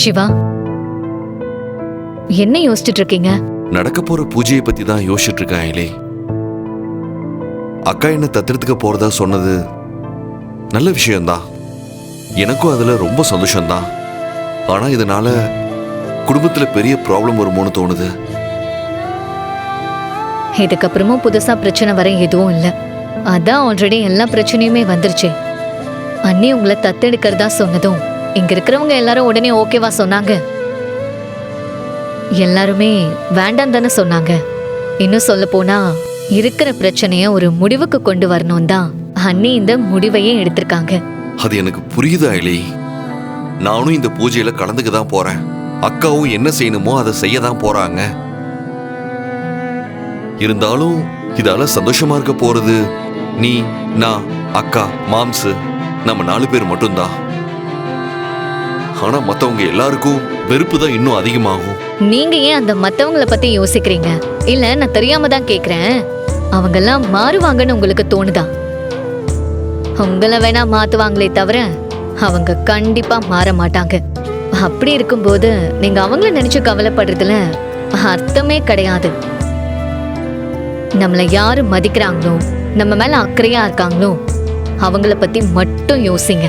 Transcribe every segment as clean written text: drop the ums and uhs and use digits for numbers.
சிவா, என்ன யோசிச்சுட்டு இருக்கீங்க? நடக்க போற பூஜையை பத்தி தான் யோசிச்சுட்டு இருக்கேன் அயலி. அக்கா என்ன தத்தெடுத்துக்க போறதா சொன்னது நல்ல விஷயம்தான். எனக்கும் அதுல ரொம்ப சந்தோஷம்தான். ஆனா இதனால குடும்பத்துல பெரிய ப்ராப்ளம் வருமோன்னு தோணுது. இதுக்கப்புறமும் புதுசா பிரச்சனை வர எதுவும் இல்ல. அதான் ஆல்ரெடி எல்லா பிரச்சனையுமே வந்துருச்சு. அண்ணி உங்களை தத்தெடுக்கிறதா சொன்னதும் இங்க இருக்கிறவங்க எல்லாரும் உடனே ஓகேவா சொன்னாங்க? எல்லாருமே வேண்டாம் தானே சொன்னாங்க. இன்னும் சொல்ல போனா இருக்கிற பிரச்சனைய ஒரு முடிவுக்கு கொண்டு வரணும் தான் அண்ணி இந்த முடிவையே எடுத்திருக்காங்க. அது எனக்கு புரியுது அயலி. நானும் இந்த பூஜையில கலந்துக்க தான் போறேன். அக்காவும் என்ன செய்யணுமோ அதை செய்ய தான் போறாங்க. இருந்தாலும் இதால சந்தோஷமா இருக்க போறது நீ, நான், அக்கா, மாம்சு, நம்ம 4 பேர் மட்டும்தான். ஆனா மத்தவங்க எல்லாருக்கும் வெறுப்பு தான் இன்னும் அதிகமாகும். நீங்க ஏன் அந்த மத்தவங்கள பத்தி யோசிக்கிறீங்க? இல்ல நான் தெரியாம தான் கேக்குறேன். அவங்க எல்லாம் மாறுவாங்கன்னு உங்களுக்கு தோணுதா? உங்களை வேணா மாத்துவாங்களே தவிர அவங்க கண்டிப்பா மாற மாட்டாங்க. அப்படி இருக்கும்போது நீங்க அவங்கள நினைச்சு கவலைப்படுறதுல அர்த்தமே கிடையாது. நம்மள யாரு மதிக்கிறாங்களோ, நம்ம மேல அக்கறையா இருக்காங்களோ அவங்கள பத்தி மட்டும் யோசிங்க.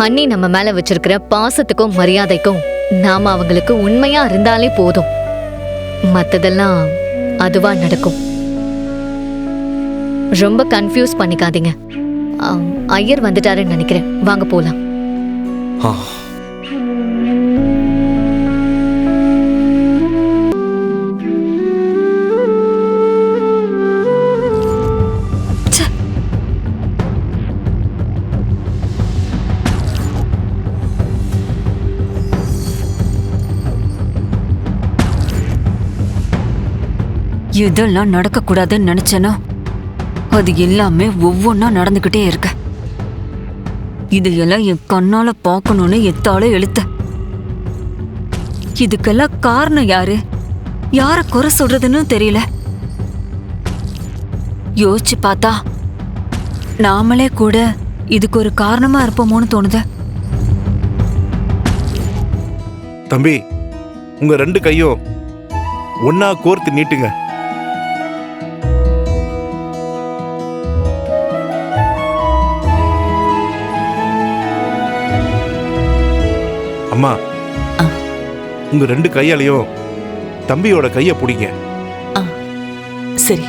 அண்ணி நம்ம மேல வச்சிருக்கிற பாசத்துக்கும் மரியாதைக்கும் நாம அவங்களுக்கு உண்மையா இருந்தாலே போதும். மத்ததெல்லாம் அதுவா நடக்கும். ரொம்ப கன்ஃபியூஸ் பண்ணிக்காதீங்க. ஐயர் வந்துட்டாருன்னு நினைக்கிறேன். வாங்க போலாம். இதெல்லாம் நடக்க கூடாதுன்னு நினைச்சேனா அது எல்லாமே ஒவ்வொன்னா நடந்துகிட்டே இருக்க. இதையெல்லாம் என் கண்ணால பார்க்கணும்னு எத்தாலே எழுத்த. இதுக்கெல்லாம் காரணம் யாரு? யார குறை சொல்றதுன்னு தெரியல. யோசிச்சு பார்த்தா நாமளே கூட இதுக்கு ஒரு காரணமா இருப்போமோன்னு தோணுது. தம்பி, உங்க 2 கையும் ஒன்னா கோர்த்து நீட்டுங்க. அம்மா, உங்க 2 கையாலையும் தம்பியோட கைய பிடிங்க. சரி.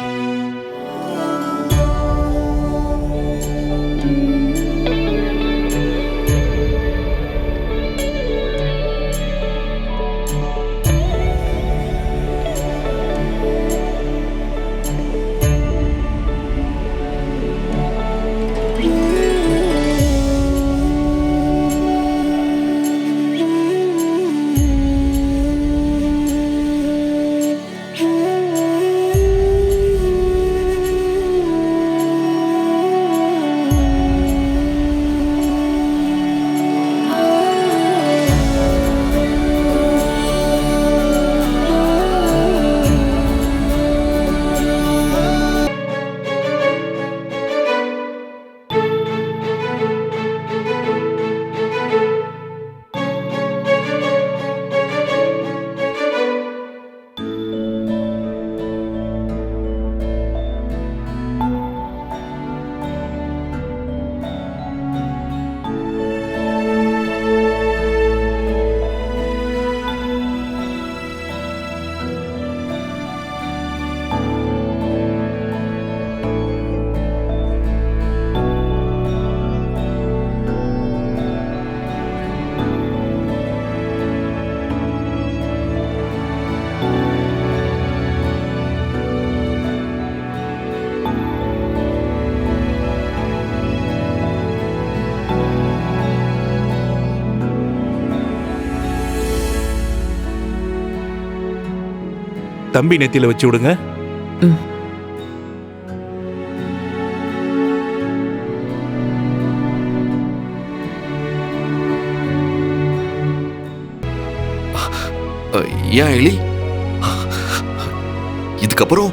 தம்பி நெத்தியில வச்சு விடுங்க. ஏன் எலி, இதுக்கப்புறம்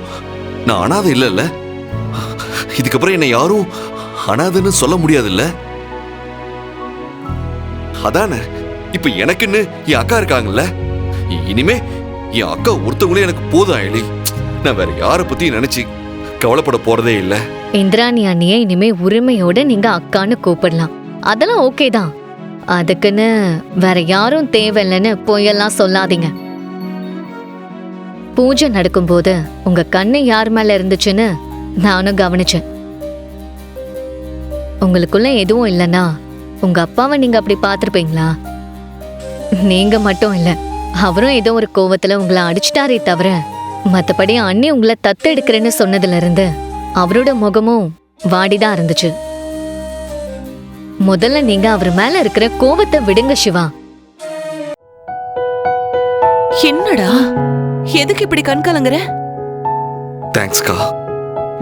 நான் அனாதை இல்லைல்ல? இதுக்கப்புறம் என்னை யாரும் அனாதைன்னு சொல்ல முடியாதுல்ல? அதானே இப்ப எனக்குன்னு என் அக்கா இருக்காங்கல்ல, இனிமே என் அக்கா ஒருத்தவங்களே எனக்கு போதும் அயலி. நான் வேற யாரை பத்தி நினைச்சு கவலைப்பட போறதே இல்ல. இந்திராணி அண்ணிய இனிமே உரிமையோட நீங்க அக்கான்னு கூப்பிடலாம். அதெல்லாம் ஓகே தான். அதுக்குன்னு வேற யாரும் தேவையில்லைன்னு பொய்யெல்லாம் சொல்லாதீங்க. பூஜை நடக்கும்போது உங்க கண்ணு யார் மேல இருந்துச்சுன்னு நானும் கவனிச்சேன். உங்களுக்குள்ள எதுவும் இல்லைன்னா உங்க அப்பாவை நீங்க அப்படி பார்த்திருப்பீங்களா? நீங்க மட்டும் இல்ல, அவரும் ஏதோ ஒரு கோவத்துல உங்களை அடிச்சிட்டாரே தவிர மத்தபடி அண்ணி உங்களை தத்து எடுக்கிறேன்னு சொன்னதுல இருந்து அவரோட முகமும் வாடிதான் இருந்துச்சு. முதல்ல நீங்க அவர் மேல இருக்கிற கோவத்தை விடுங்க சிவா. என்னடா எதுக்கு இப்படி கண் கலங்குற? தேங்க்ஸ்க்கா.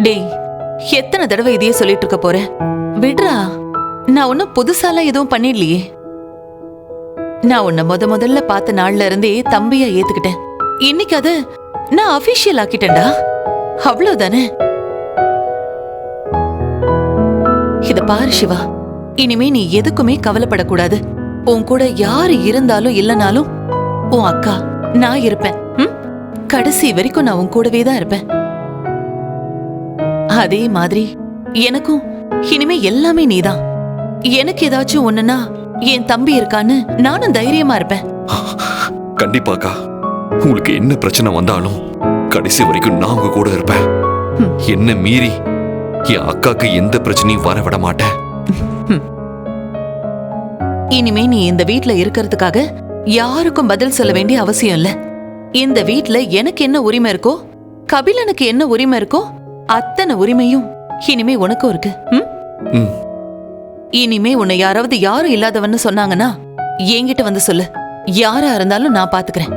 டேய், எத்தனை தடவை இதையே சொல்லிட்டு இருக்க போற? விடுறா, நான் ஒன்னும் புதுசாலாம் எதுவும் பண்ணிடலையே. நான் உன்னை முதல்ல பார்த்த நாள்ல இருந்தே தம்பியா ஏத்துக்கிட்டேன். இன்னைக்கு அது நான் அபிஷியல் ஆக்கிட்டேன்டா, அவ்வளவுதானே. இத பாரு சிவா, இனிமே நீ எதுக்குமே கவலைப்படக்கூடாது. உன் கூட யாரு இருந்தாலும் இல்லனாலும் உன் அக்கா நான் இருப்பேன். கடைசி வரைக்கும் நான் உன் கூடவே தான் இருப்பேன். அதே மாதிரி எனக்கும் இனிமே எல்லாமே நீதான். எனக்கு ஏதாச்சும் ஒண்ணுன்னா என் தம்பி இருக்கான்னு நானும் தைரியமா இருப்பேன். கண்டிப்பாக்கா, உங்களுக்கு என்ன பிரச்சனை வந்தாலும் கடைசி வரைக்கும் நான் உங்க கூட இருப்பேன். என்ன மீறி என் அக்காக்கு எந்த பிரச்சனையும் வர விட மாட்டேன். இனிமே நீ இந்த வீட்ல இருக்கிறதுக்காக யாருக்கும் பதில் சொல்ல வேண்டிய அவசியம் இல்ல. இந்த வீட்ல எனக்கு என்ன உரிமை இருக்கோ, கபிலனுக்கு என்ன உரிமை இருக்கோ, அத்தனை உரிமையும் இனிமே உனக்கும் இருக்கு. இனிமே உன்னை யாராவது யாரும் இல்லாதவன்னு சொன்னாங்கன்னா என்கிட்ட வந்து சொல்லு. யாரா இருந்தாலும் நான் பாத்துக்கிறேன்.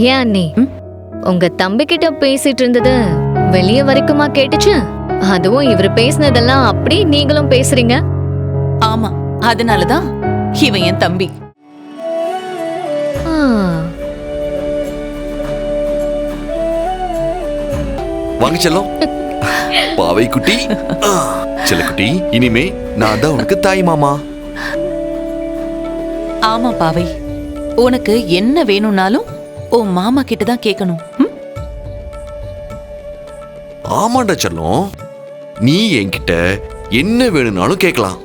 ஏன் அண்ணி, உங்க தம்பி கிட்ட பேசிட்டு இருந்தது வெளிய வரைக்குமா கேட்டுச்சு? அதுவும் இவரு பேசினதெல்லாம் அப்படி நீங்களும் பேசுறீங்க? ஆமா, அதனாலதான் இவன் என் தம்பி. வாங்க செல்லம். பாவை குட்டி, செல்லக்குட்டி, இனிமே நான் தான் உனக்கு தாய் மாமா. ஆமா பாவை, உனக்கு என்ன வேணும்னாலும் உன் மாமா கிட்ட தான் கேட்கணும். ஆமாண்டா செல்லம், நீ என்கிட்ட என்ன வேணும்னாலும் கேட்கலாம்.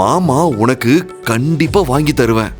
மாமா உனக்கு கண்டிப்பா வாங்கி தருவேன்.